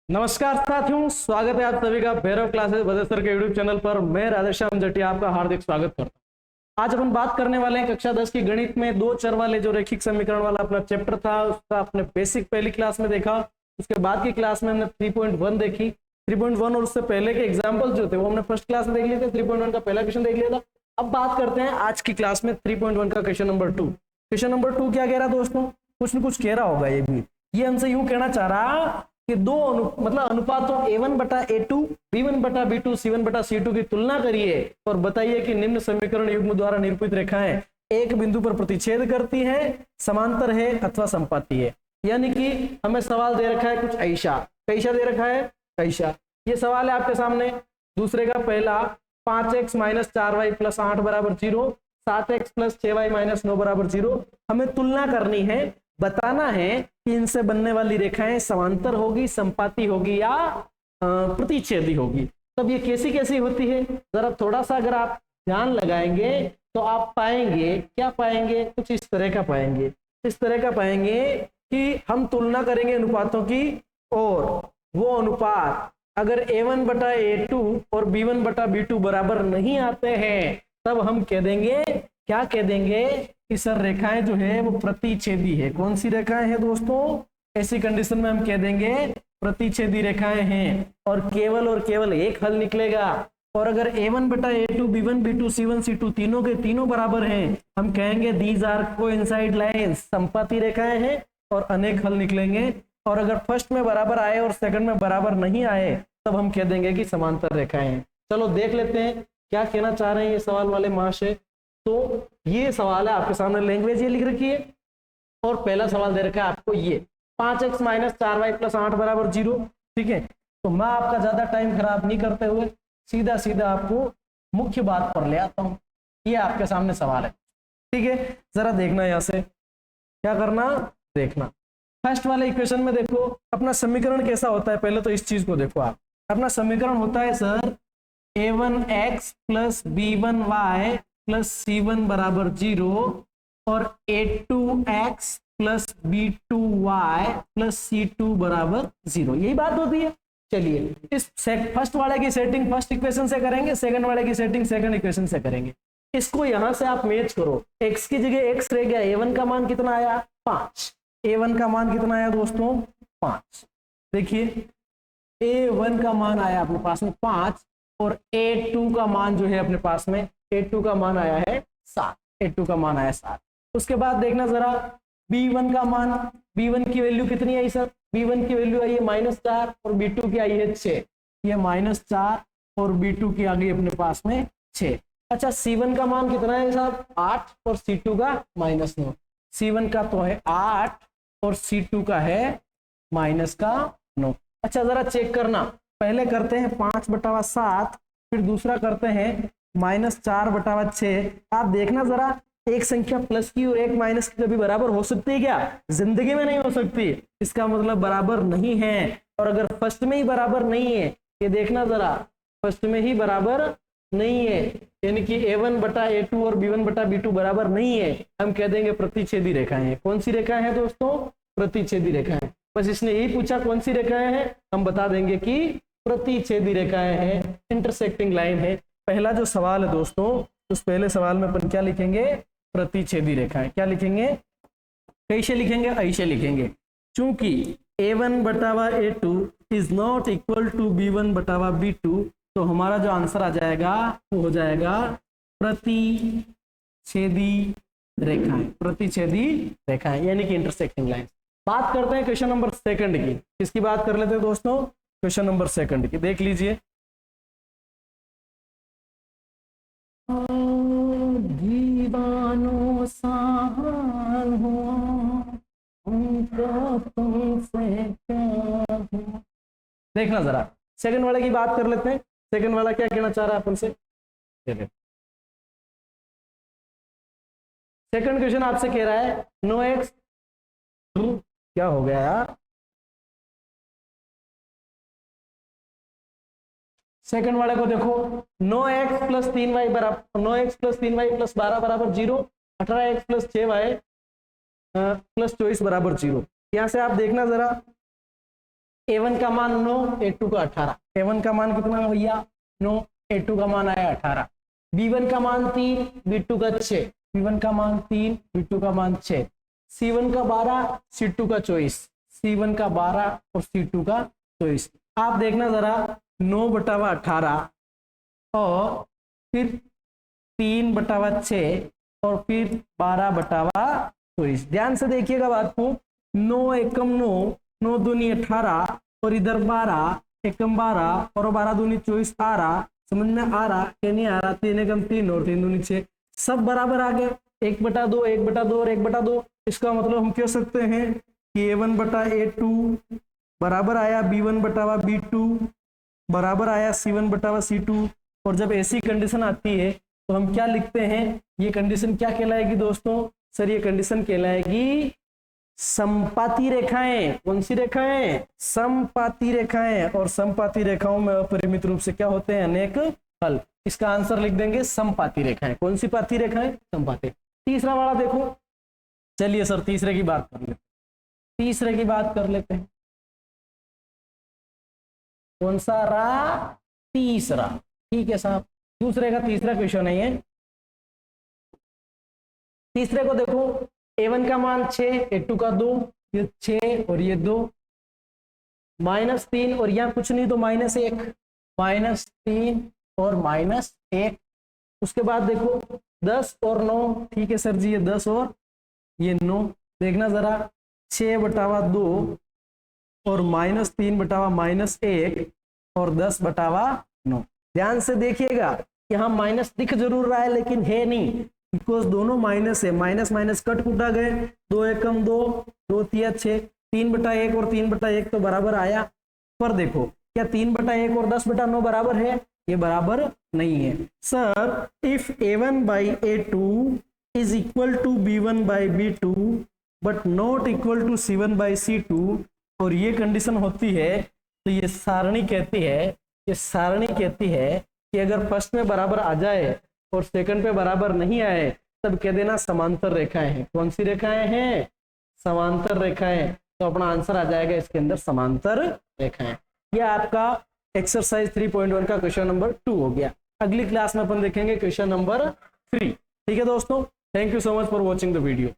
नमस्कार साथियों, स्वागत है आप सभी का भैरव क्लासेस भजन सर के यूट्यूब चैनल पर। मैं राधेश्याम जटिया आपका हार्दिक स्वागत करता हूं। आज अपन बात करने वाले हैं कक्षा 10 की गणित में दो चर वाले जो रैखिक समीकरण वाला अपना चैप्टर था, उसका अपने बेसिक पहली क्लास में देखा। उसके बाद की क्लास में हमने 3.1 देखी। 3.1 और उससे पहले के एग्जाम्पल जो थे वो हमने फर्स्ट क्लास में देख लिए थे। 3.1 का पहला क्वेश्चन देख लिया था। अब बात करते हैं आज की क्लास में 3.1 का क्वेश्चन नंबर 2। क्वेश्चन नंबर 2 क्या कह रहा दोस्तों? कुछ न कुछ कह रहा होगा। ये हमसे यूं कहना चाह रहा कि दो मतलब अनुपातों a1 बटा a2, b1 बटा b2, c1 बटा c2 की तुलना करिए और बताइए कि निम्न समीकरण युग्म द्वारा निरूपित रेखाएं एक बिंदु पर प्रतिच्छेद करती हैं, समांतर है अथवा संपाती है। यानी कि हमें सवाल दे रखा है कुछ ऐसा। कैसा दे रखा है? ऐसा। ये सवाल है आपके सामने। दूसरे का पहला 5x माइनस 4y प्लस 8 बराबर 0, 7x प्लस 6y माइनस 9 बराबर 0। हमें तुलना करनी है, बताना है कि इनसे बनने वाली रेखाएं समांतर होगी, संपाती होगी या प्रतिच्छेदी होगी। तब ये कैसी कैसी होती है, जरा थोड़ा सा अगर आप ध्यान लगाएंगे तो आप पाएंगे, क्या पाएंगे? कुछ इस तरह का पाएंगे। इस तरह का पाएंगे कि हम तुलना करेंगे अनुपातों की, और वो अनुपात अगर a1 बटा a2 और b1 बटा b2 बराबर नहीं आते हैं, तब हम कह देंगे, क्या कह देंगे कि सर रेखाएं जो है वो प्रतिच्छेदी है। कौन सी रेखाएं हैं दोस्तों? ऐसी कंडीशन में हम कह देंगे प्रतिच्छेदी रेखाएं हैं, और केवल एक हल निकलेगा। और अगर a1 बटा a2, b1 b2, c1 c2 तीनों के तीनों बराबर हैं, हम कहेंगे दीज आर कोइंसाइड लाइंस, संपाती रेखाएं हैं, और अनेक हल निकलेंगे। और अगर फर्स्ट में बराबर आए और सेकंड में बराबर नहीं आए, तब हम कह देंगे कि समांतर रेखाएं हैं। चलो देख लेते हैं क्या कहना चाह रहे हैं ये सवाल वाले महाशय। तो ये सवाल है आपके सामने, लैंग्वेज ये लिख रखी है, और पहला सवाल दे रखा है आपको ये 5x माइनस 4y प्लस 8 बराबर 0। ठीक है, तो मैं आपका ज्यादा टाइम खराब नहीं करते हुए सीधा सीधा आपको मुख्य बात पर ले आता हूं। ये आपके सामने सवाल है। ठीक है, जरा देखना यहां से क्या करना, देखना। फर्स्ट वाले इक्वेशन में देखो अपना समीकरण कैसा होता है। पहले तो इस चीज को देखो आप। अपना समीकरण होता है sir a1x plus b1y plus c1 बराबर 0 और a2x plus b2y plus c2 बराबर 0। यही बात होती है। चलिए इस फर्स्ट वाले की सेटिंग फर्स्ट इक्वेशन से करेंगे, सेकंड वाले की सेटिंग सेकंड इक्वेशन से करेंगे। इसको यहां से आप मैच करो। x की जगह x रह गया। a1 का मान कितना आया? 5। a1 का मान कितना आया दोस्तों? 5। देखिए a1 का मान आया अपने पास में 5, और a2 का मान जो है अपने पास में, a2 का मान आया है 7। a2 का मान आया 7। उसके बाद देखना जरा b1 का मान। b1 की वैल्यू कितनी आई सर? b1 की वैल्यू आई है -4 और b2 की आई है 6। ये -4 और b2 की आ गई अपने पास में 6। अच्छा, c1 का मान कितना है साहब? 8 और c2 का -9। c1 का तो है 8 और c2 का है -9। अच्छा जरा चेक करना, पहले करते हैं 5/7, फिर दूसरा करते हैं -4/6। आप देखना जरा, एक संख्या प्लस की और एक माइनस की कभी बराबर हो सकती है क्या? जिंदगी में नहीं हो सकती। इसका मतलब बराबर नहीं है। और अगर फर्स्ट में ही बराबर नहीं है, ये देखना जरा, फर्स्ट में ही बराबर नहीं है, यानी कि a1 बटा a2 और b1 बटा b2 बराबर नहीं है, हम कह देंगे प्रतिच्छेदी रेखाएं हैं। कौन सी रेखाएं हैं दोस्तों? प्रतिच्छेदी रेखाएं। बस इसने यही पूछा कौन सी रेखाएं हैं, हम बता देंगे कि प्रतिच्छेदी रेखाएं हैं, इंटरसेक्टिंग लाइन है। पहला जो सवाल है दोस्तों, उस पहले सवाल में अपन क्या लिखेंगे? प्रतिच्छेदी रेखाएं। क्या लिखेंगे? कैसे लिखेंगे? ऐसे लिखेंगे, चूंकि a1 बटावा a2 is not equal to b1 बटावा b2, तो हमारा जो आंसर आ जाएगा वो हो जाएगा प्रतिच्छेदी रेखाएं। प्रतिच्छेदी रेखाएं यानी कि इंटरसेक्टिंग लाइन। बात करते हैं क्वेश्चन नंबर सेकंड की। किसकी बात कर लेते हैं दोस्तों? क्वेश्चन नंबर सेकंड की। देख लीजिए, दीवानों सावन हुआ, उनको तुमसे क्या हुआ। देखना जरा, सेकंड वाले की बात कर लेते हैं। सेकंड वाला क्या कहना चाह रहा है अपन से? सेकंड क्वेश्चन आपसे कह रहा है नो एक्स, क्या हो गया यार? सेकंड वाले को देखो, नो एक्स प्लस 3y बराबर, no x plus 3y plus 12 बराबर 0, 18x प्लस 6y प्लस 24 बराबर 0। यहां से आप देखना जरा, A1 का मान 9, A2 का 18। A1 का मान कितना भैया 9, A2 का मान आया 18। B1 का मान 3, B2 का 6। B1 का मान 3, B2 का मान 6। C1 का 12, C2 का 24। C1 का 12 और C2 का 24। आप देखना जरा 9/18 और फिर 3/6 और फिर 12/24। ध्यान से देखिएगा बात को। 9 एकम 9, 9 दूनी 18 और इधर 12 एकम 12 और 12 दूनी 24 आ रहा। समझ में आ रहा कि नहीं आ रहा? 3 एकम 3 और 3 दूनी 6, सब बराबर आ गए। 1/2, 1/2 और 1/2। इसका मतलब हम कह सकते हैं कि A1/A2 बराबर आया B1/B2 बराबर आया C1/C2। और जब ऐसी कंडीशन आती है तो हम क्या लिखते हैं? ये कंडीशन क्या कहलाएगी दोस्तों? सर ये कंडीशन कहलाएगी समपाती रेखाएं। कौन सी रेखाएं? समपाती रेखाएं। और समपाती रेखाओं में अपरिमित रूप से क्या होते हैं? अनेक हल। इसका आंसर लिख देंगे समपाती रेखाएं। कौन सी पाती रेखाएं? समपाती। तीसरा वाला देखो, चलिए सर तीसरे की बात कर लेते हैं। तीसरे की बात कर लेते हैं। कौन सा रहा? तीसरा। ठीक है साहब, दूसरे का तीसरा क्वेश्चन है ये। तीसरे को देखो, A1 का मान 6, A2 का 2, ये 6 और ये 2, -3 और यहाँ कुछ नहीं तो -1, -3 और -1। उसके बाद देखो 10 और 9। ठीक है सर जी, ये 10 और ये 9। देखना जरा 6/2 और -3/-1 और 10/9। ध्यान से देखिएगा, यहाँ माइनस दिख जरूर रहा है लेकिन है नहीं, बिकॉज दोनों माइनस है। माइनस माइनस कट कूटा गए। 2 एकम 2, 2 तिया 6, 3/1 और 3/1 तो बराबर आया। पर देखो क्या 3/1 और 10/9 बराबर है? ये बराबर नहीं है। Sir if A1/A2 is equal to B1/B2 but not equal to C1/C2 और ये कंडीशन होती है तो ये सारणी कहती है कि अगर फर्स्ट में बराबर आ जाए और सेकंड पे बराबर नहीं आए तब कह देना समांतर रेखाएं हैं। कौन सी रेखाएं हैं? समांतर रेखाएं। तो अपना आंसर आ जाएगा इसके अंदर समांतर रेखाएं। यह आपका एक्सरसाइज 3.1 का क्वेश्चन नंबर 2 हो गया। अगली क्लास में अपन देखेंगे क्वेश्चन नंबर 3। ठीक है दोस्तों, thank you so much for watching the video.